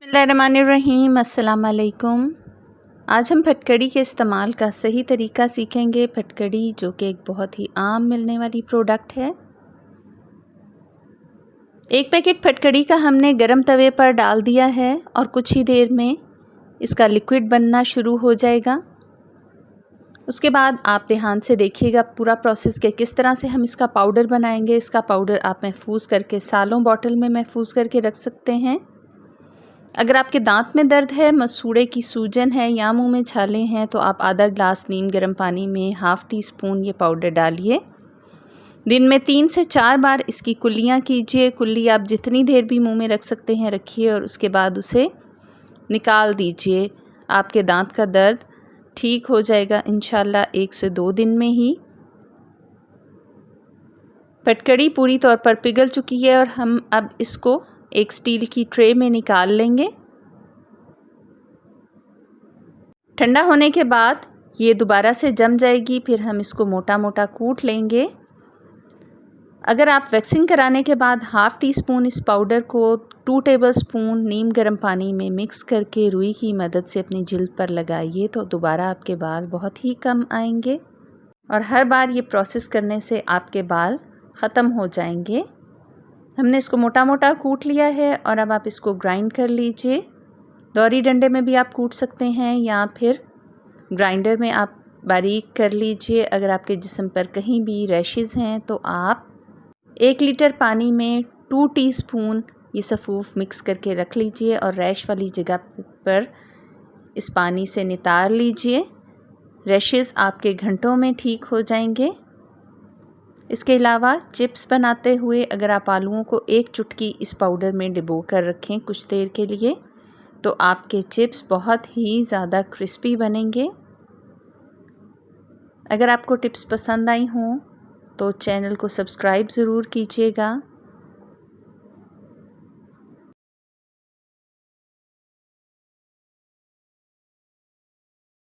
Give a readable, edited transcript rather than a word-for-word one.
बिस्मिल्लाहिर्रहमानिर्रहीम। अस्सलाम वालेकुम। आज हम फटकड़ी के इस्तेमाल का सही तरीका सीखेंगे। फटकड़ी जो कि एक बहुत ही आम मिलने वाली प्रोडक्ट है। एक पैकेट फटकड़ी का हमने गरम तवे पर डाल दिया है और कुछ ही देर में इसका लिक्विड बनना शुरू हो जाएगा। उसके बाद आप ध्यान से देखिएगा पूरा प्रोसेस के किस तरह से हम इसका पाउडर बनाएंगे। इसका पाउडर आप महफूज करके सालों बॉटल में महफूज करके रख सकते हैं। अगर आपके दांत में दर्द है, मसूड़े की सूजन है या मुंह में छाले हैं तो आप आधा ग्लास नीम गर्म पानी में हाफ़ टी स्पून ये पाउडर डालिए। दिन में 3 से 4 बार इसकी कुल्लियाँ कीजिए। कुल्ली आप जितनी देर भी मुंह में रख सकते हैं रखिए और उसके बाद उसे निकाल दीजिए। आपके दांत का दर्द ठीक हो जाएगा इंशाल्लाह 1 से 2 दिन में ही। फटकड़ी पूरी तौर पर पिघल चुकी है और हम अब इसको एक स्टील की ट्रे में निकाल लेंगे। ठंडा होने के बाद ये दोबारा से जम जाएगी। फिर हम इसको मोटा मोटा कूट लेंगे। अगर आप वैक्सिंग कराने के बाद हाफ़ टी स्पून इस पाउडर को 2 टेबलस्पून नीम गर्म पानी में मिक्स करके रुई की मदद से अपनी जिल्द पर लगाइए तो दोबारा आपके बाल बहुत ही कम आएंगे और हर बार ये प्रोसेस करने से आपके बाल ख़त्म हो जाएंगे। हमने इसको मोटा मोटा कूट लिया है और अब आप इसको ग्राइंड कर लीजिए। दौरी डंडे में भी आप कूट सकते हैं या फिर ग्राइंडर में आप बारीक कर लीजिए। अगर आपके जिस्म पर कहीं भी रैशेज़ हैं तो आप 1 लीटर पानी में 2 टीस्पून ये सफ़ूफ मिक्स करके रख लीजिए और रैश वाली जगह पर इस पानी से नितार लीजिए। रैशेज़ आपके घंटों में ठीक हो जाएंगे। इसके अलावा चिप्स बनाते हुए अगर आप आलूओं को 1 चुटकी इस पाउडर में डुबो कर रखें कुछ देर के लिए तो आपके चिप्स बहुत ही ज़्यादा क्रिस्पी बनेंगे। अगर आपको टिप्स पसंद आई हों तो चैनल को सब्सक्राइब ज़रूर कीजिएगा।